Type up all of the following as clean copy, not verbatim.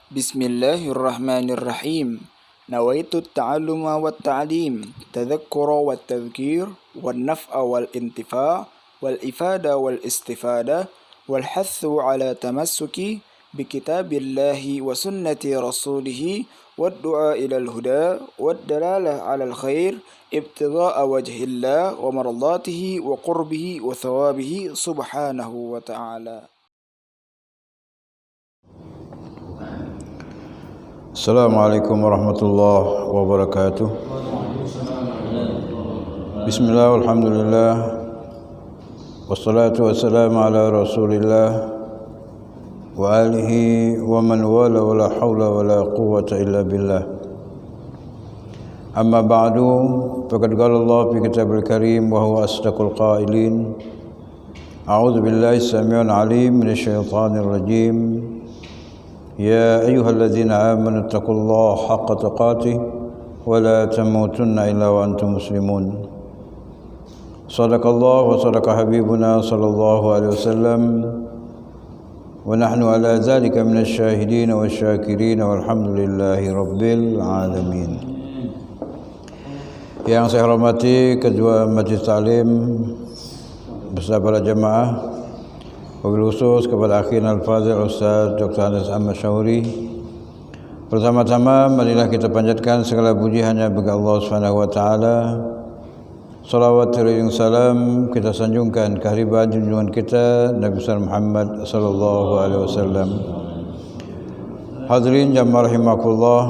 Bismillahirrahmanirrahim. Nawaitu at-ta'alluma wat-ta'lim, tadhakkura wat-tadhkir, wan-naf'a wal-intifa' wal-ifada wal-istifada, wal-hathu ala tamassuki bikitabillahi wa sunnati rasulih, wad-du'a ila al-huda, wad-dalalah ala al-khair, ibtigha'a wajhillah wa mardatihi wa qurbihi wa thawabihi subhanahu wa ta'ala. Assalamualaikum warahmatullahi wabarakatuh. Bismillah, alhamdulillah, wassalatu wassalamu ala rasulillah wa alihi wa man wala wa la hawla wa la quwwata illa billah. Amma ba'du, faqad qala Allah fi kitabil karim wa huwa asdaqul qailin. A'udzu billahi as-sami'ul 'alim minasy syaithanir rajim. يا أيها الذين آمنوا اتقوا الله حق تقاته ولا تموتن إلا وأنتم مسلمون. صدق الله وصدق حبيبنا صلى الله عليه وسلم ونحن على ذلك من الشاهدين والشاكرين والحمد لله رب العالمين. Yang saya hormati Ketua Majlis Ta'lim beserta para jemaah, wabil khusus kepada akhina al-fadhil Ustaz Dr. Anas Ahmad Syahuri. Pertama-tama marilah kita panjatkan segala puji hanya bagi Allah Subhanahu wa taala. Salawat dan salam kita sanjungkan ke hariban junjungan kita Nabi Muhammad sallallahu alaihi wasallam. Hadirin jamaah rahimakumullah,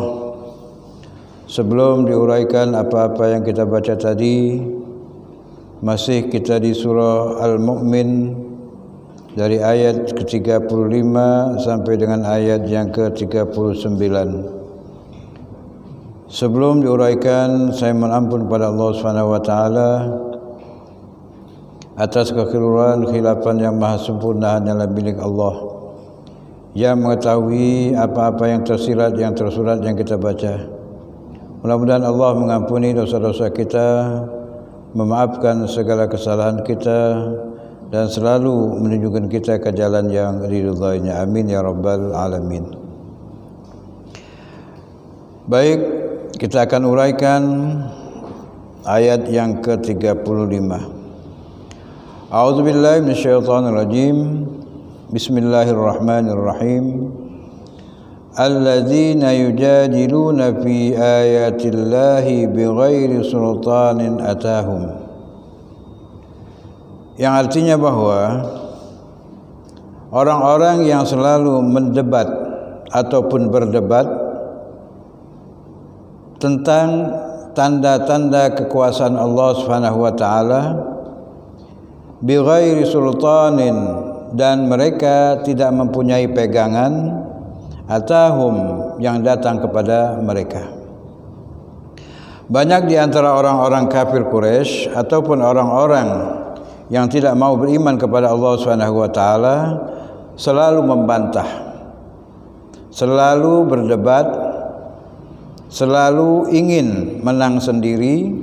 sebelum diuraikan apa-apa yang kita baca tadi, masih kita di surah Al-Mu'min dari ayat ke-35 sampai dengan ayat yang ke-39. Sebelum diuraikan, saya mohon ampun kepada Allah Subhanahu wa taala atas kekeliruan khilafan yang maha sempurna hanyalah milik Allah, yang mengetahui apa-apa yang tersirat, yang tersurat, yang kita baca. Mudah-mudahan Allah mengampuni dosa-dosa kita, memaafkan segala kesalahan kita, dan selalu menunjukkan kita ke jalan yang diridhainya. Amin ya rabbal alamin. Baik, kita akan uraikan ayat yang ke-35. A'udzubillahi minasyaitonirrajim. Bismillahirrahmanirrahim. Alladzina yujadiluna fi ayatillahi bighairi sultanin atahum. Yang artinya bahwa orang-orang yang selalu mendebat ataupun berdebat tentang tanda-tanda kekuasaan Allah Subhanahu wa taala bighairi sultanin, dan mereka tidak mempunyai pegangan atahum yang datang kepada mereka. Banyak di antara orang-orang kafir Quraisy ataupun orang-orang yang tidak mau beriman kepada Allah Subhanahu wa taala selalu membantah, selalu berdebat, selalu ingin menang sendiri,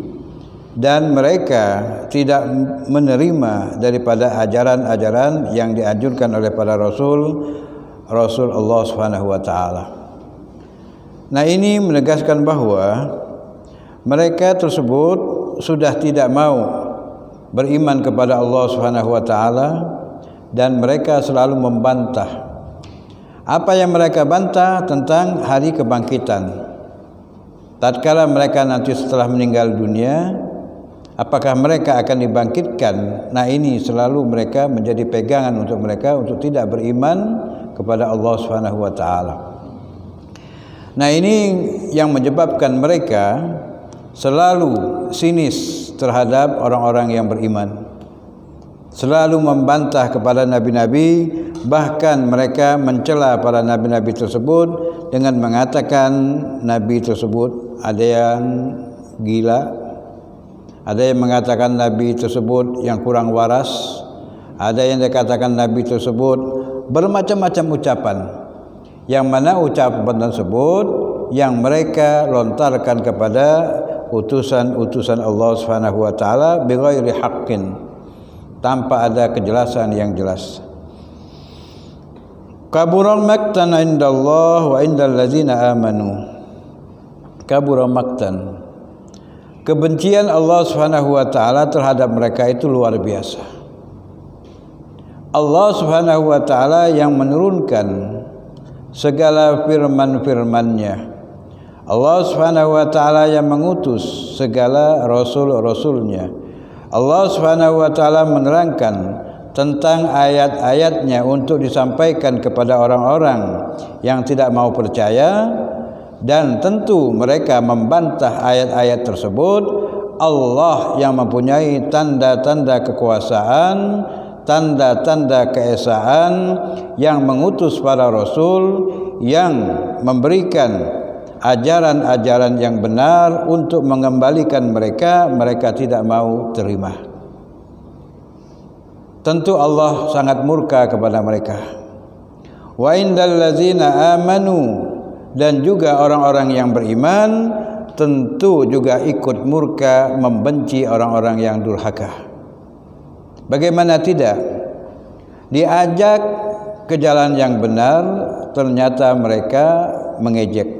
dan mereka tidak menerima daripada ajaran-ajaran yang dianjurkan oleh para rasul Allah Subhanahu wa taala. Nah, ini menegaskan bahwa mereka tersebut sudah tidak mau beriman kepada Allah Subhanahu wa taala, dan mereka selalu membantah. Apa yang mereka bantah? Tentang hari kebangkitan. Tatkala mereka nanti setelah meninggal dunia, apakah mereka akan dibangkitkan? Nah, ini selalu mereka menjadi pegangan untuk mereka untuk tidak beriman kepada Allah Subhanahu wa taala. Nah, ini yang menyebabkan mereka selalu sinis terhadap orang-orang yang beriman, selalu membantah kepada nabi-nabi, bahkan mereka mencela para nabi-nabi tersebut dengan mengatakan nabi tersebut ada yang gila, ada yang mengatakan nabi tersebut yang kurang waras, ada yang dikatakan nabi tersebut bermacam-macam ucapan, yang mana ucapan tersebut yang mereka lontarkan kepada utusan-utusan Allah Subhanahu wa taala bighairi haqqin, tanpa ada kejelasan yang jelas. Kabura maqtan indallah wa indal ladzina amanu. Kabura maqtan, kebencian Allah Subhanahu wa taala terhadap mereka itu luar biasa. Allah Subhanahu wa taala yang menurunkan segala firman-firman-Nya. Allah Subhanahu wa taala yang mengutus segala rasul-rasulnya. Allah Subhanahu wa taala menerangkan tentang ayat-ayatnya untuk disampaikan kepada orang-orang yang tidak mau percaya, dan tentu mereka membantah ayat-ayat tersebut. Allah yang mempunyai tanda-tanda kekuasaan, tanda-tanda keesaan, yang mengutus para rasul, yang memberikan ajaran-ajaran yang benar untuk mengembalikan mereka, mereka tidak mau terima. Tentu Allah sangat murka kepada mereka. Wa indal ladzina amanu, dan juga orang-orang yang beriman tentu juga ikut murka, membenci orang-orang yang durhaka. Bagaimana tidak? Diajak ke jalan yang benar, ternyata mereka mengejek.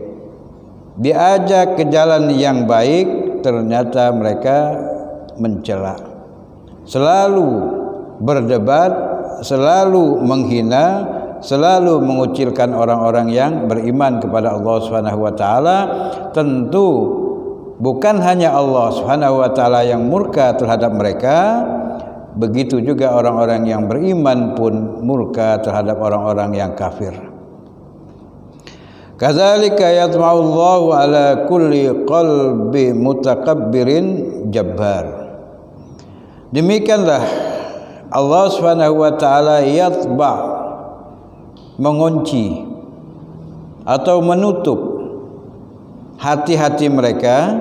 Diajak ke jalan yang baik, ternyata mereka mencela. Selalu berdebat, selalu menghina, selalu mengucilkan orang-orang yang beriman kepada Allah Subhanahu wa taala. Tentu bukan hanya Allah Subhanahu wa taala yang murka terhadap mereka, begitu juga orang-orang yang beriman pun murka terhadap orang-orang yang kafir. Kadzalika yatma'u Allahu ala kulli qalbi mutakabbirin jabbar. Demikianlah Allah Subhanahu wa taala yatba, mengunci atau menutup hati-hati mereka,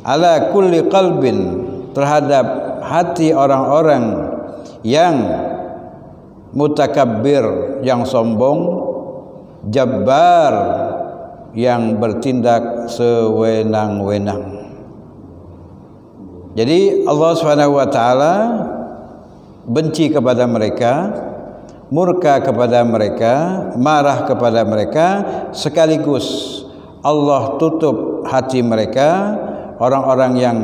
ala kulli qalbin, terhadap hati orang-orang yang mutakabbir, yang sombong, jabbar, yang bertindak sewenang-wenang. Jadi Allah Subhanahu wa taala benci kepada mereka, murka kepada mereka, marah kepada mereka, sekaligus Allah tutup hati mereka, orang-orang yang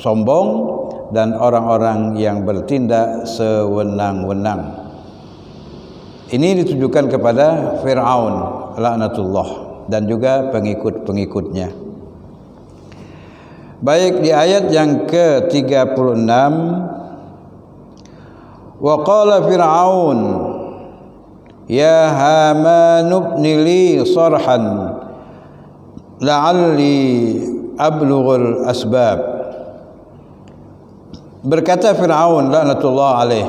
sombong dan orang-orang yang bertindak sewenang-wenang. Ini ditujukan kepada Fir'aun laknatullah dan juga pengikut-pengikutnya. Baik, di ayat yang ke-36, wa qala Fir'aun ya Haman ibni li sarhan la'alli ablughul asbab. Berkata Fir'aun laknatullah alaih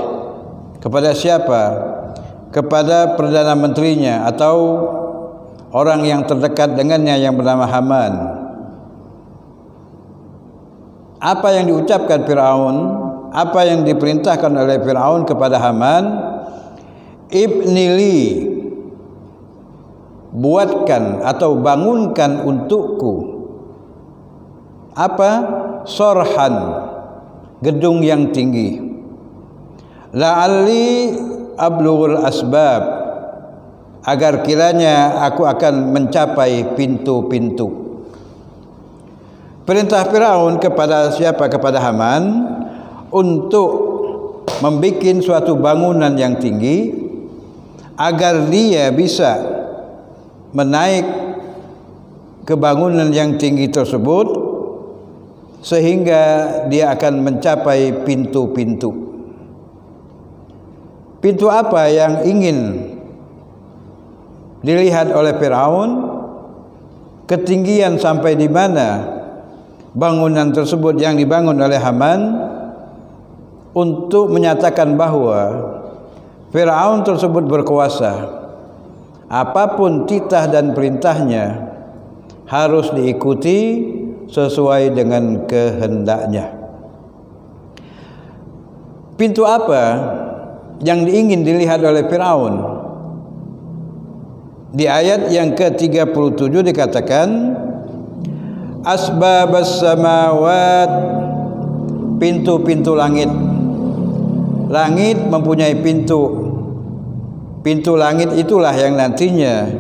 kepada siapa? Kepada perdana menterinya atau orang yang terdekat dengannya yang bernama Haman. Apa yang diucapkan Fir'aun, apa yang diperintahkan oleh Fir'aun kepada Haman? Ibnili, buatkan atau bangunkan untukku apa? Sorhan, gedung yang tinggi. La'alli ablughul asbab, agar kiranya aku akan mencapai pintu-pintu. Perintah Firaun kepada siapa? Kepada Haman untuk membuat suatu bangunan yang tinggi agar dia bisa menaik ke bangunan yang tinggi tersebut sehingga dia akan mencapai pintu-pintu. Pintu apa yang ingin dilihat oleh Firaun? Ketinggian sampai di mana bangunan tersebut yang dibangun oleh Haman, untuk menyatakan bahwa Firaun tersebut berkuasa. Apapun titah dan perintahnya harus diikuti sesuai dengan kehendaknya. Pintu apa yang ingin dilihat oleh Firaun? Di ayat yang ke-37 dikatakan asbabas samawat, pintu-pintu langit. Langit mempunyai pintu pintu langit itulah yang nantinya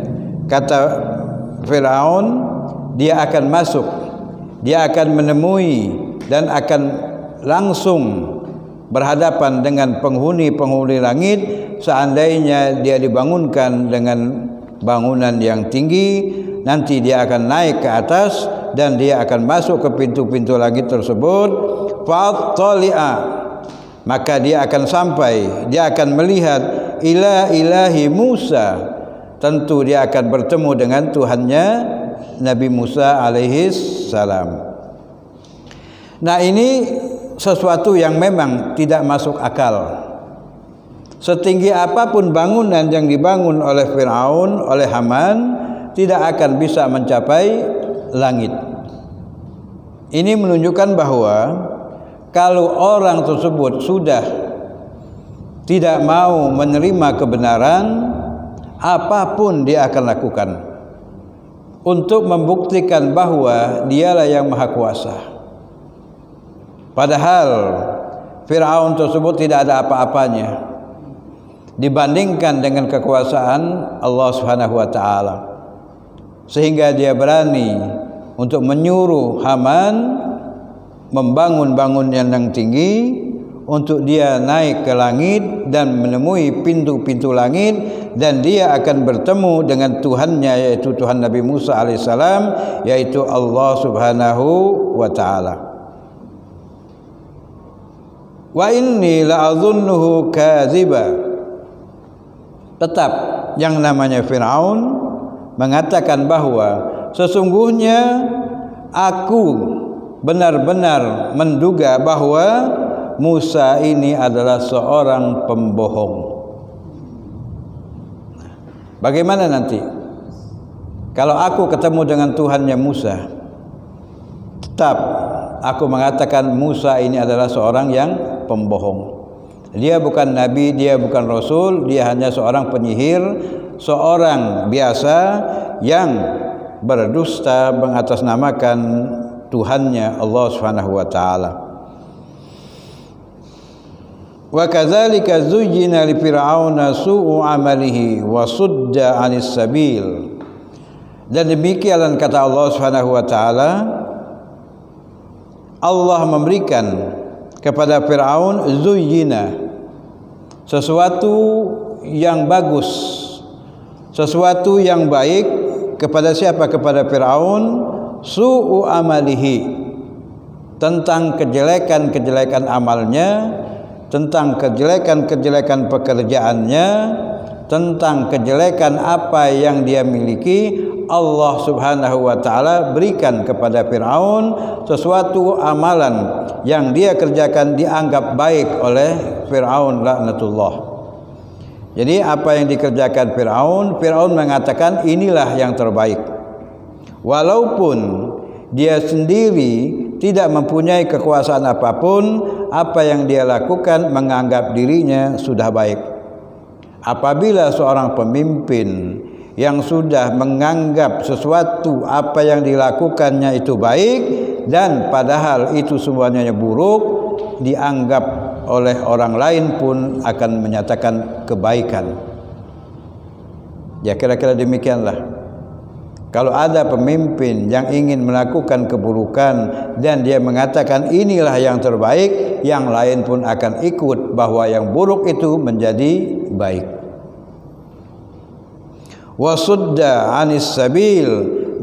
kata Firaun dia akan masuk, dia akan menemui dan akan langsung berhadapan dengan penghuni-penghuni langit seandainya dia dibangunkan dengan bangunan yang tinggi. Nanti dia akan naik ke atas dan dia akan masuk ke pintu-pintu langit tersebut. Fattali'a, maka dia akan sampai, dia akan melihat ila ilahi Musa. Tentu dia akan bertemu dengan Tuhannya Nabi Musa alaihi salam. Nah, ini sesuatu yang memang tidak masuk akal. Setinggi apapun bangunan yang dibangun oleh Firaun, oleh Haman, tidak akan bisa mencapai langit. Ini menunjukkan bahwa kalau orang tersebut sudah tidak mau menerima kebenaran, apapun dia akan lakukan untuk membuktikan bahwa dialah yang maha kuasa. Padahal Firaun tersebut tidak ada apa-apanya dibandingkan dengan kekuasaan Allah Subhanahu wa taala, sehingga dia berani untuk menyuruh Haman membangun bangunan yang tinggi untuk dia naik ke langit dan menemui pintu-pintu langit, dan dia akan bertemu dengan Tuhannya, yaitu Tuhan Nabi Musa alaihissalam, yaitu Allah Subhanahu wa taala. Wa inni la'adhunnuhu kadhiba. Tetap yang namanya Firaun mengatakan bahwa sesungguhnya aku benar-benar menduga bahwa Musa ini adalah seorang pembohong. Bagaimana nanti kalau aku ketemu dengan Tuhannya Musa? Tetap aku mengatakan Musa ini adalah seorang yang pembohong. Dia bukan nabi, dia bukan rasul, dia hanya seorang penyihir, seorang biasa yang berdusta mengatasnamakan Tuhannya Allah Subhanahu wa taala. Wa kadzalika zuyyina li fir'auna su'u amalihi wa sudda 'anis sabil. Dan demikianlah kata Allah Subhanahu wa taala, Allah memberikan kepada Firaun zuyyina, sesuatu yang bagus, sesuatu yang baik. Kepada siapa? Kepada Firaun. Su'u amalihi, tentang kejelekan-kejelekan amalnya, tentang kejelekan-kejelekan pekerjaannya, tentang kejelekan apa yang dia miliki. Allah Subhanahu wa taala berikan kepada Firaun sesuatu amalan yang dia kerjakan dianggap baik oleh Firaun laknatullah. Jadi apa yang dikerjakan Firaun mengatakan inilah yang terbaik. Walaupun dia sendiri tidak mempunyai kekuasaan apapun, apa yang dia lakukan menganggap dirinya sudah baik. Apabila seorang pemimpin yang sudah menganggap sesuatu apa yang dilakukannya itu baik, dan padahal itu semuanya buruk, dianggap oleh orang lain pun akan menyatakan kebaikan. Ya, kira-kira demikianlah. Kalau ada pemimpin yang ingin melakukan keburukan dan dia mengatakan inilah yang terbaik, yang lain pun akan ikut bahwa yang buruk itu menjadi baik. Wasudda 'anis sabil,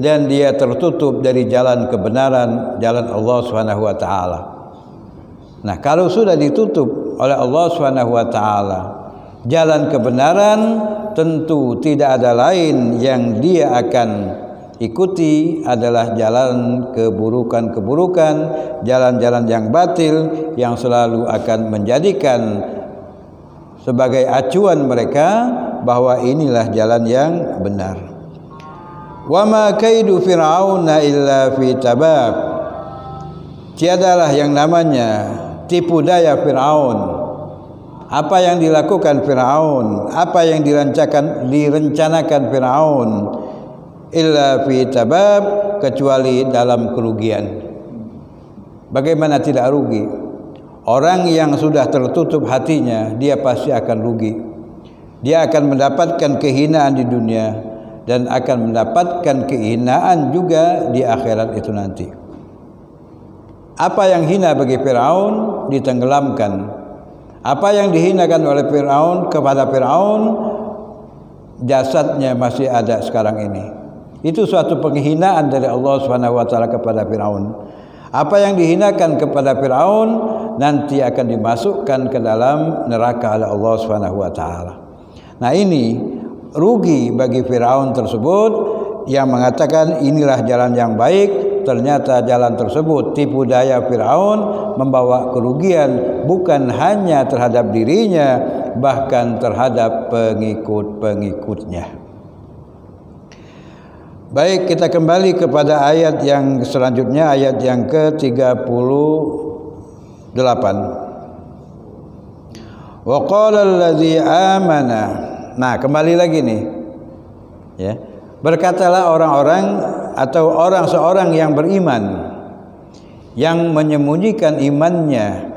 dan dia tertutup dari jalan kebenaran, jalan Allah Subhanahu wa taala. Nah, kalau sudah ditutup oleh Allah Subhanahu wa taala jalan kebenaran, tentu tidak ada lain yang dia akan ikuti adalah jalan keburukan-keburukan, jalan-jalan yang batil yang selalu akan menjadikan sebagai acuan mereka bahwa inilah jalan yang benar. Wa ma kaidu fir'auna illa fi tabab. Tiadalah yang namanya tipu daya Firaun. Apa yang dilakukan Firaun, apa yang direncanakan Firaun, illa fi tabab, kecuali dalam kerugian. Bagaimana tidak rugi? Orang yang sudah tertutup hatinya, dia pasti akan rugi. Dia akan mendapatkan kehinaan di dunia dan akan mendapatkan kehinaan juga di akhirat itu nanti. Apa yang hina bagi Firaun ditenggelamkan. Apa yang dihinakan oleh Firaun kepada Firaun, jasadnya masih ada sekarang ini. Itu suatu penghinaan dari Allah Subhanahu wa taala kepada Firaun. Apa yang dihinakan kepada Firaun nanti akan dimasukkan ke dalam neraka oleh Allah Subhanahu wa taala. Nah, ini rugi bagi Firaun tersebut yang mengatakan inilah jalan yang baik. Ternyata jalan tersebut, tipu daya Firaun, membawa kerugian bukan hanya terhadap dirinya, bahkan terhadap pengikut-pengikutnya. Baik, kita kembali kepada ayat yang selanjutnya, ayat yang ke-38. Wa qala allazi amana. Nah, kembali lagi nih. Ya. Berkatalah orang-orang atau seorang yang beriman yang menyembunyikan imannya,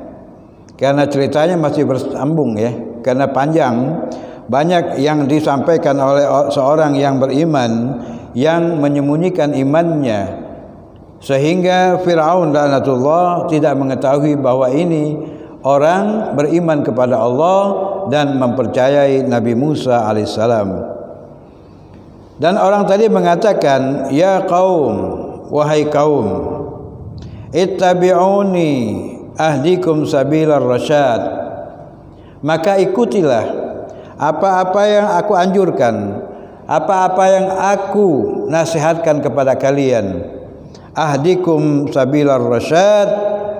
karena ceritanya masih bersambung ya, karena panjang, banyak yang disampaikan oleh seorang yang beriman yang menyembunyikan imannya, sehingga Firaun laknatullah tidak mengetahui bahwa ini orang beriman kepada Allah dan mempercayai Nabi Musa alaihissalam. Dan orang tadi mengatakan, ya kaum, wahai kaum, ittabi'uni ahdikum sabilar rasyad. Maka ikutilah apa-apa yang aku anjurkan, apa-apa yang aku nasihatkan kepada kalian. Ahdikum sabilar rasyad,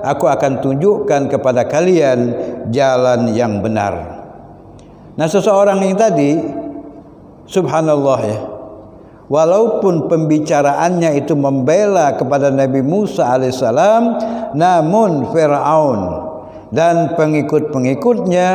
aku akan tunjukkan kepada kalian jalan yang benar. Nah, seseorang ini tadi, subhanallah ya, walaupun pembicaraannya itu membela kepada Nabi Musa alaihissalam, namun Firaun dan pengikut-pengikutnya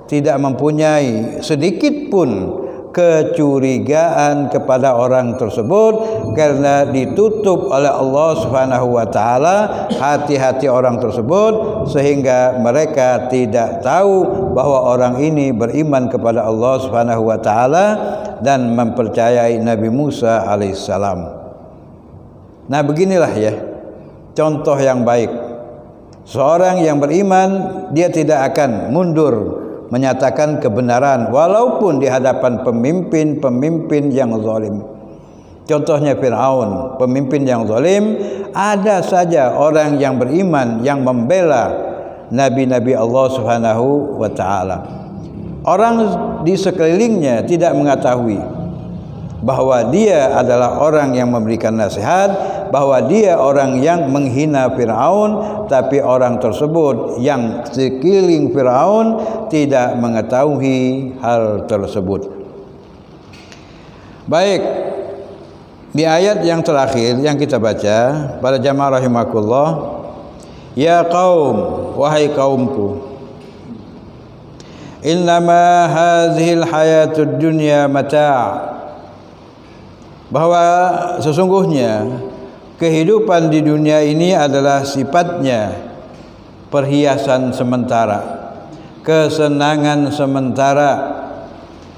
tidak mempunyai sedikit pun kecurigaan kepada orang tersebut, karena ditutup oleh Allah Subhanahu wa taala hati-hati orang tersebut sehingga mereka tidak tahu bahwa orang ini beriman kepada Allah Subhanahu wa taala dan mempercayai Nabi Musa alaihissalam. Nah, beginilah ya contoh yang baik. Seorang yang beriman, dia tidak akan mundur menyatakan kebenaran walaupun di hadapan pemimpin-pemimpin yang zalim. Contohnya Firaun, pemimpin yang zalim. Ada saja orang yang beriman yang membela nabi-nabi Allah Subhanahu wa taala. Orang di sekelilingnya tidak mengetahui bahwa dia adalah orang yang memberikan nasihat, bahwa dia orang yang menghina Firaun, tapi orang tersebut yang sekeliling Firaun tidak mengetahui hal tersebut. Baik, di ayat yang terakhir yang kita baca, para jamaah rahimakumullah, ya kaum, wahai kaumku, innama hadhil hayatud dunya mata', bahwa sesungguhnya kehidupan di dunia ini adalah sifatnya perhiasan sementara, kesenangan sementara.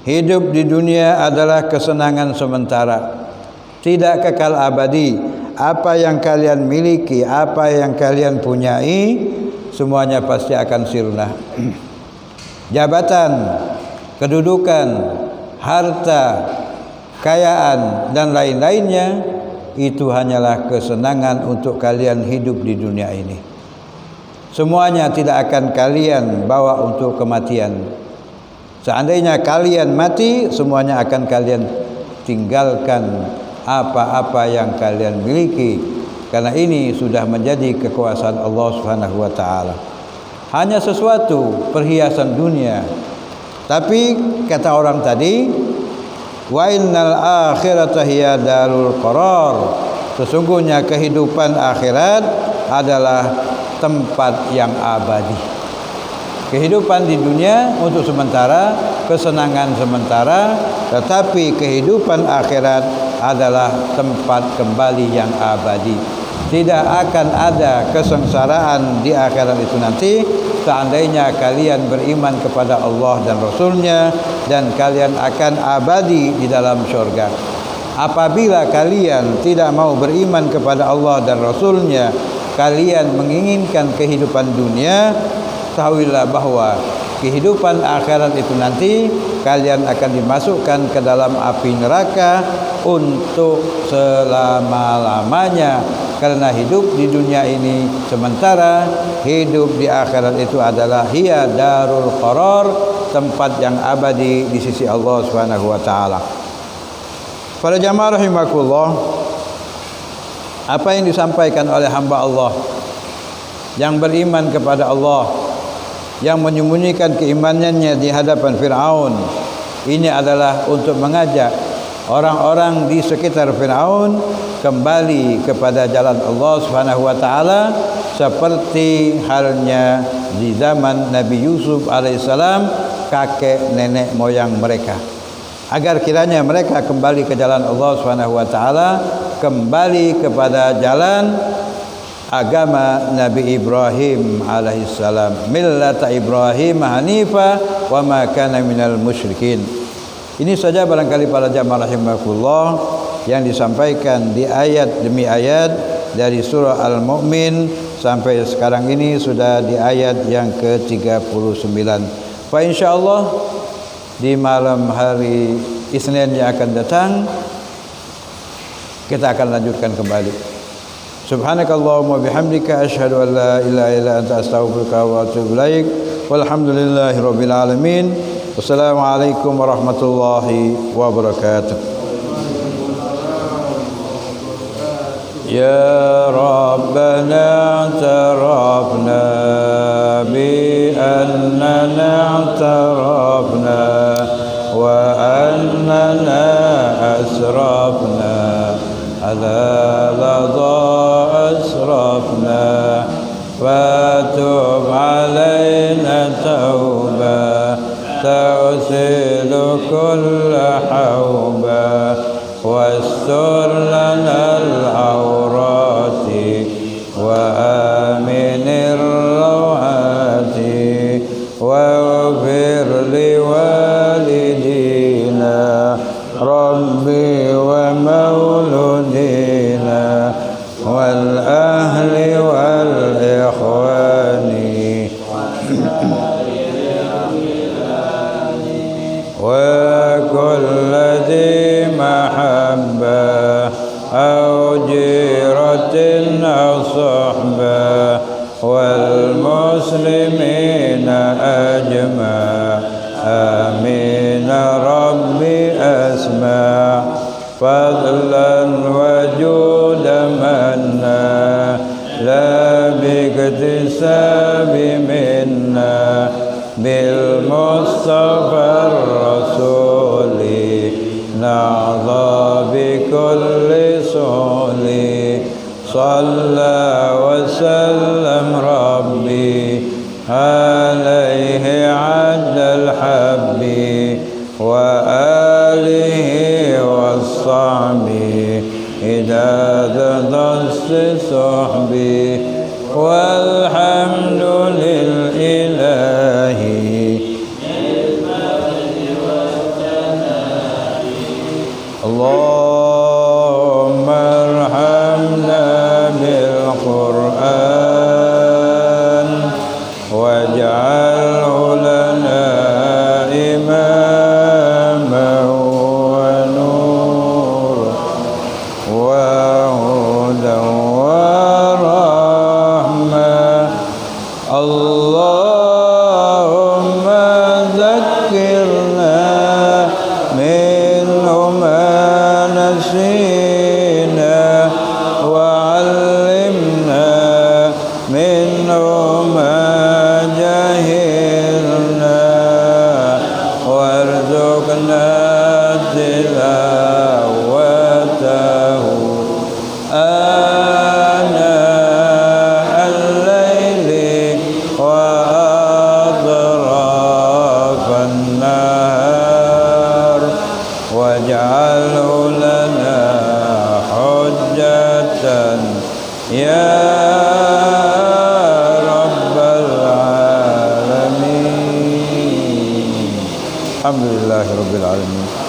Hidup di dunia adalah kesenangan sementara, tidak kekal abadi. Apa yang kalian miliki, apa yang kalian punyai, semuanya pasti akan sirna. Jabatan, kedudukan, harta, kekayaan dan lain-lainnya, itu hanyalah kesenangan untuk kalian hidup di dunia ini. Semuanya tidak akan kalian bawa untuk kematian. Seandainya kalian mati, semuanya akan kalian tinggalkan apa-apa yang kalian miliki, karena ini sudah menjadi kekuasaan Allah Subhanahu wa taala. Hanya sesuatu perhiasan dunia. Tapi kata orang tadi, wa innal akhirata hiya darul qarar, sesungguhnya kehidupan akhirat adalah tempat yang abadi. Kehidupan di dunia untuk sementara, kesenangan sementara, tetapi kehidupan akhirat adalah tempat kembali yang abadi. tidak akan ada kesengsaraan di akhirat itu nanti seandainya kalian beriman kepada Allah dan Rasulnya, dan kalian akan abadi di dalam syurga. Apabila kalian tidak mau beriman kepada Allah dan Rasulnya, kalian menginginkan kehidupan dunia, tahuilah bahwa kehidupan akhirat itu nanti kalian akan dimasukkan ke dalam api neraka untuk selama-lamanya. Karena hidup di dunia ini sementara, hidup di akhirat itu adalah hiya darul qarar, tempat yang abadi di sisi Allah Subhanahu wa taala. Para jamaah rahimakumullah, apa yang disampaikan oleh hamba Allah yang beriman kepada Allah, yang menyembunyikan keimanannya di hadapan Fir'aun, ini adalah untuk mengajak orang-orang di sekitar Fir'aun kembali kepada jalan Allah Subhanahu wa taala, seperti halnya di zaman Nabi Yusuf alaihissalam, kakek nenek moyang mereka, agar kiranya mereka kembali ke jalan Allah Subhanahu wa taala, kembali kepada jalan agama Nabi Ibrahim alaihissalam, millata Ibrahim hanifa wa ma kana minal musyrikin. Ini saja barangkali para jamaah rahimakumullah yang disampaikan di ayat demi ayat dari surah Al-Mu'min sampai sekarang ini sudah di ayat yang ke-39. Fa insyaallah di malam hari Isnin yang akan datang kita akan lanjutkan kembali. Subhanakallahumma bihamdika asyhadu an la ilaha illa anta astaghfiruka wa atubu ilaik. Walhamdulillahirabbil alamin. Wassalamualaikum warahmatullahi wabarakatuh. Ya Rabbana i'tarafna bi annana i'tarafna wa annana asrafna ala ladha asrafna fatub alaina tauba تغسل كل حوبا واستر لنا العورات وآمن الروعات واغفر لوالدينا ربي ومولودينا والأهل والإخوان وكل ذي محبة أو جيرة أو صحبة والمسلمين أجمع آمين ربي أسمع فضلا وجودا منا لا باكتساب منا بالمصطفى الرسول نعظى بكل سؤل صلى وسلم ربي عليه عد الحب وآله والصحب إذا ذدست صحبي والحمد لله اللهم ارحمنا بالقرآن واجعله لنا إماما ونورا وهدى ورحمة اللهم ذكرنا منه ما نسينا وعلمنا منه ما جهلنا وارزقنا تلاوته آناء الليل rabbal alamin. Alhamdulillahirabbil alamin.